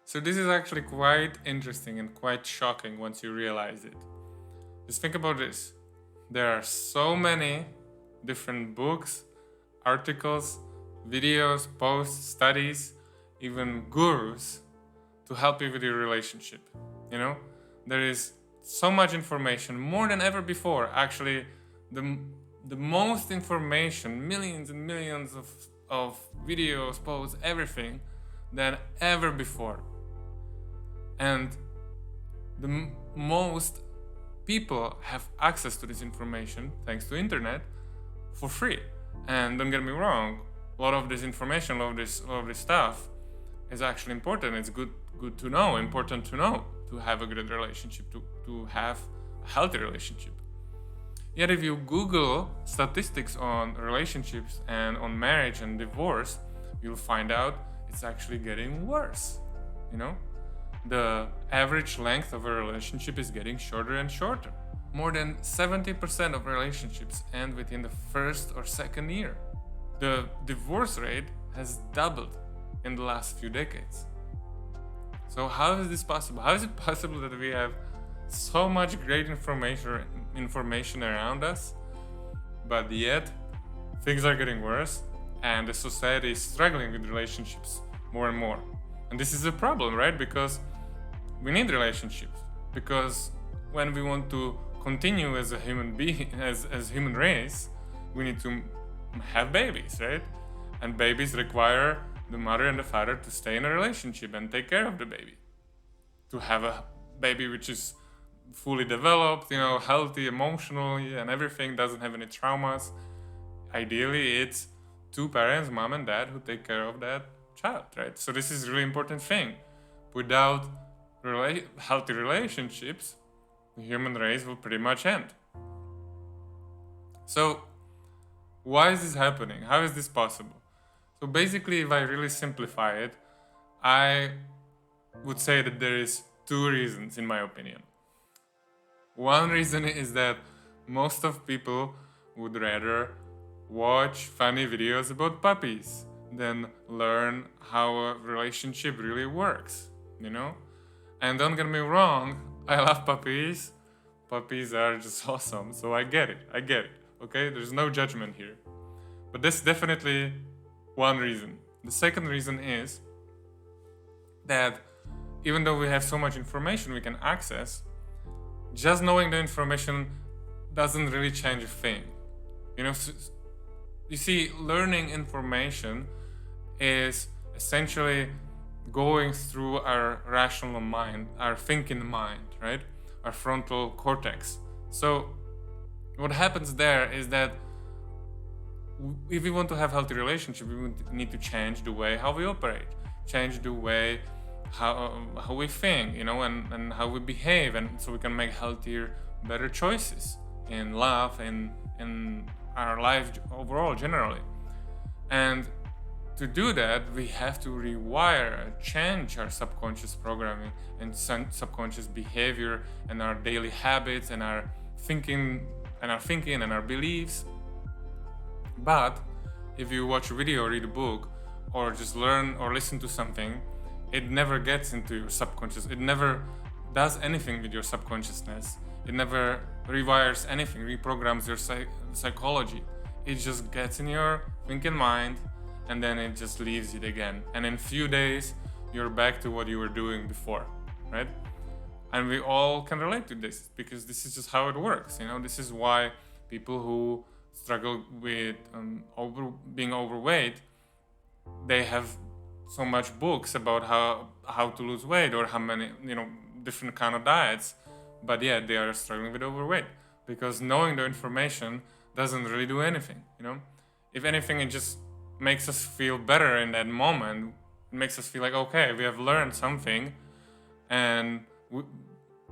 So this is actually quite interesting and quite shocking once you realize it. Just think about this. There are so many different books, articles, videos, posts, studies, even gurus to help you with your relationship. You know, there is so much information, more than ever before. Actually, the the most information, millions and millions of videos, posts, everything than ever before. And most people have access to this information thanks to internet for free. And don't get me wrong, a lot of this information, a lot of this stuff is actually important. It's good to know, important to know to have a good relationship, to have a healthy relationship. Yet if you Google statistics on relationships and on marriage and divorce, you'll find out it's actually getting worse. You know? The average length of a relationship is getting shorter and shorter. More than 70% of relationships end within the first or second year. The divorce rate has doubled in the last few decades. So how is this possible? How is it possible that we have so much great information around us, but yet things are getting worse and the society is struggling with relationships more and more? And this is a problem, right? Because we need relationships. Because when we want to continue as a human being, as human race, we need to have babies, right? And babies require the mother and the father to stay in a relationship and take care of the baby. To have a baby which is fully developed, healthy emotionally and everything, doesn't have any traumas. Ideally, it's two parents, mom and dad, who take care of that child, right? So this is a really important thing. Without healthy relationships, the human race will pretty much end. So why is this happening? How is this possible? So basically, if I really simplify it, I would say that there is two reasons, in my opinion. One reason is that most of people would rather watch funny videos about puppies than learn how a relationship really works, And don't get me wrong, I love puppies. Puppies are just awesome, so I get it. Okay? There's no judgment here. But that's definitely one reason. The second reason is that even though we have so much information we can access, just knowing the information doesn't really change a thing. You see, learning information is essentially going through our rational mind, our thinking mind, right? Our frontal cortex. So what happens there is that if we want to have healthy relationship, we need to change the way how we operate, change the way how we think, and how we behave, and so we can make healthier, better choices in love and in our life overall, generally. And to do that, we have to rewire, change our subconscious programming and subconscious behavior and our daily habits and our thinking and our beliefs. But if you watch a video, read a book, or just learn or listen to something, it never gets into your subconscious. It never does anything with your subconsciousness. It never rewires anything, reprograms your psychology. It just gets in your thinking mind, and then it just leaves it again. And in a few days, you're back to what you were doing before, right? And we all can relate to this because this is just how it works. This is why people who struggle with being overweight, they have so much books about how to lose weight or how many different kind of diets, but yet they are struggling with overweight because knowing the information doesn't really do anything. If anything, it just makes us feel better in that moment. It makes us feel like, okay, we have learned something, and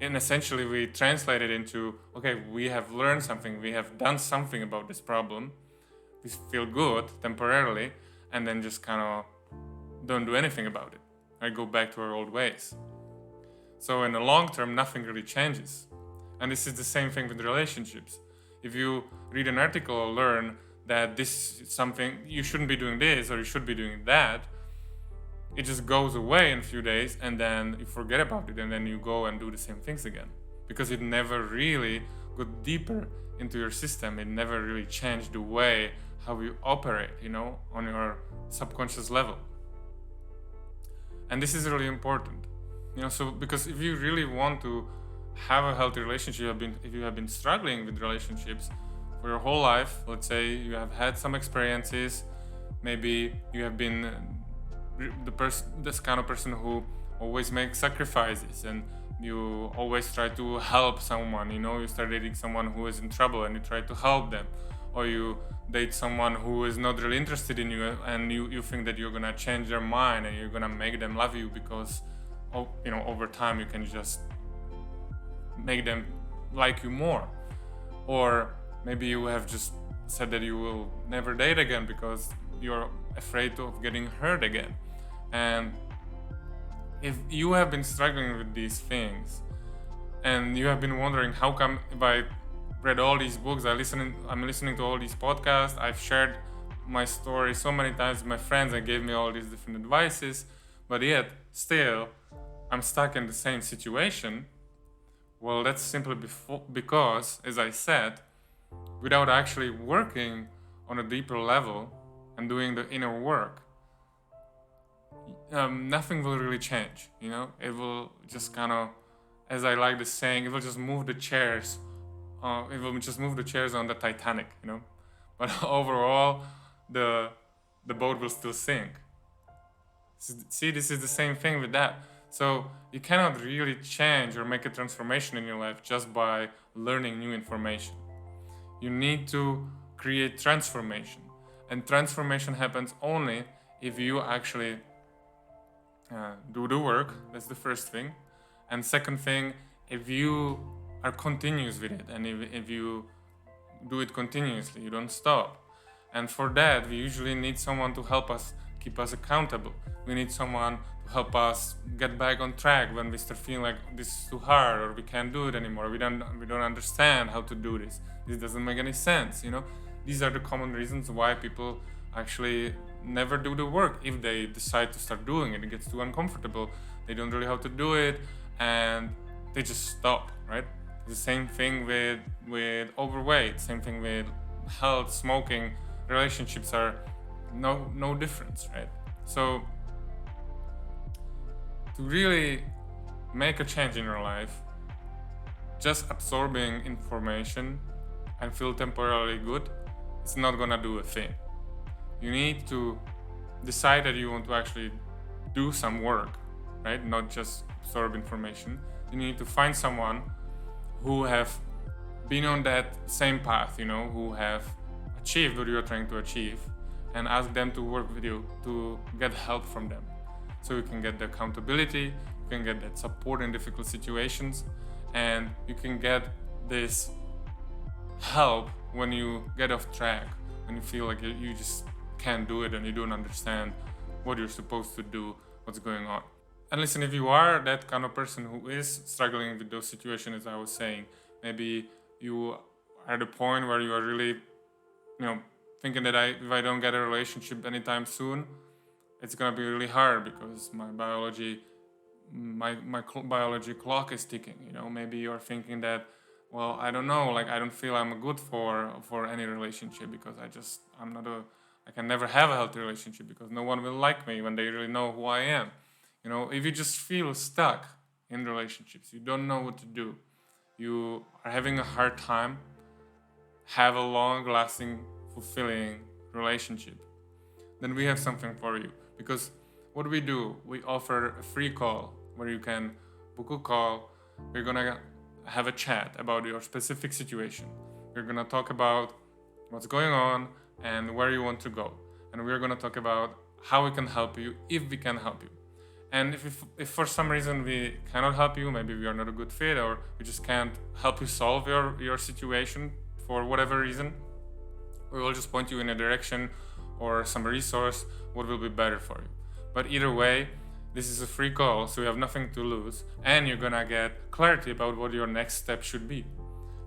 essentially we translate it into, okay, we have learned something, we have done something about this problem. We feel good temporarily, and then just kind of don't do anything about it. I go back to our old ways. So in the long term, nothing really changes. And this is the same thing with relationships. If you read an article or learn that this is something, you shouldn't be doing this or you should be doing that, it just goes away in a few days, and then you forget about it, and then you go and do the same things again, because it never really got deeper into your system. It never really changed the way how you operate, on your subconscious level. And this is really important, so because if you really want to have a healthy relationship, if you have been struggling with relationships for your whole life, let's say you have had some experiences, maybe you have been this kind of person who always makes sacrifices, and you always try to help someone, you start dating someone who is in trouble and you try to help them, or you date someone who is not really interested in you, and you think that you're gonna change their mind and you're gonna make them love you because over time you can just make them like you more. Or maybe you have just said that you will never date again because you're afraid of getting hurt again. And if you have been struggling with these things and you have been wondering, how come if I read all these books, I'm listening to all these podcasts, I've shared my story so many times with my friends and gave me all these different advices, but yet still I'm stuck in the same situation? Well, that's simply because, as I said, without actually working on a deeper level and doing the inner work, nothing will really change. It will just kind of, as I like the saying, it will just move the chairs. It will just move the chairs on the Titanic. But overall, the boat will still sink. See, this is the same thing with that. So you cannot really change or make a transformation in your life just by learning new information. You need to create transformation. And transformation happens only if you actually do the work. That's the first thing. And second thing, if you are continuous with it, and if you do it continuously, you don't stop. And for that, we usually need someone to help us, keep us accountable. We need someone to help us get back on track when we start feeling like this is too hard, or we can't do it anymore. We don't understand how to do this. This doesn't make any sense. These are the common reasons why people actually never do the work. If they decide to start doing it, it gets too uncomfortable. They don't really know how to do it, and they just stop. Right? The same thing with overweight. Same thing with health, smoking. Relationships are no difference, right? So to really make a change in your life, just absorbing information and feel temporarily good, it's not gonna do a thing. You need to decide that you want to actually do some work, right? Not just absorb information. You need to find someone who have been on that same path, who have achieved what you're trying to achieve, and ask them to work with you to get help from them. So you can get the accountability, you can get that support in difficult situations, and you can get this help when you get off track, when you feel like you just can't do it and you don't understand what you're supposed to do, what's going on. And listen, if you are that kind of person who is struggling with those situations, as I was saying, maybe you are at a point where you are really, thinking that if I don't get a relationship anytime soon, it's gonna be really hard because my biology clock is ticking. Maybe you're thinking that, well, I don't know, I don't feel I'm good for any relationship because I can never have a healthy relationship because no one will like me when they really know who I am. If you just feel stuck in relationships, you don't know what to do, you are having a hard time, have a long-lasting, fulfilling relationship, then we have something for you. Because what we do, we offer a free call where you can book a call. We're gonna have a chat about your specific situation. We're gonna talk about what's going on and where you want to go. And we're gonna talk about how we can help you, if we can help you. And if for some reason we cannot help you, maybe we are not a good fit, or we just can't help you solve your situation for whatever reason, we will just point you in a direction or some resource what will be better for you. But either way, this is a free call, so you have nothing to lose, and you're gonna get clarity about what your next step should be.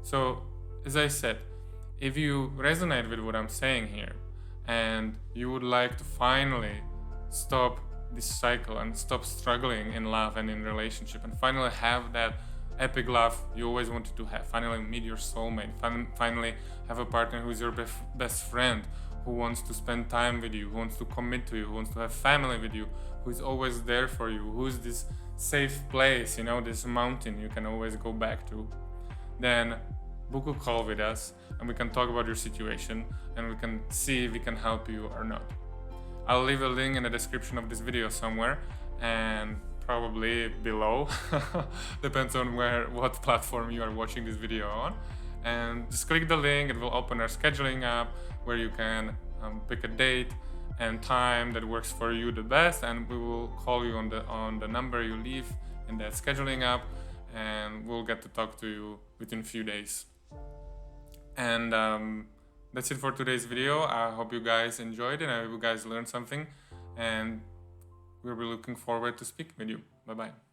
So, as I said, if you resonate with what I'm saying here, and you would like to finally stop this cycle and stop struggling in love and in relationship, and finally have that epic love you always wanted to have. Finally meet your soulmate. Finally have a partner who's your best friend, who wants to spend time with you, who wants to commit to you, who wants to have family with you, who is always there for you, who's this safe place, you know, this mountain you can always go back to. Then book a call with us and we can talk about your situation and we can see if we can help you or not. I'll leave a link in the description of this video somewhere, and probably below depends on what platform you are watching this video on. And just click the link, it will open our scheduling app where you can pick a date and time that works for you the best, and we will call you on the number you leave in that scheduling app, and we'll get to talk to you within a few days. And that's it for today's video. I hope you guys enjoyed it, and I hope you guys learned something, and we'll be looking forward to speaking with you. Bye bye.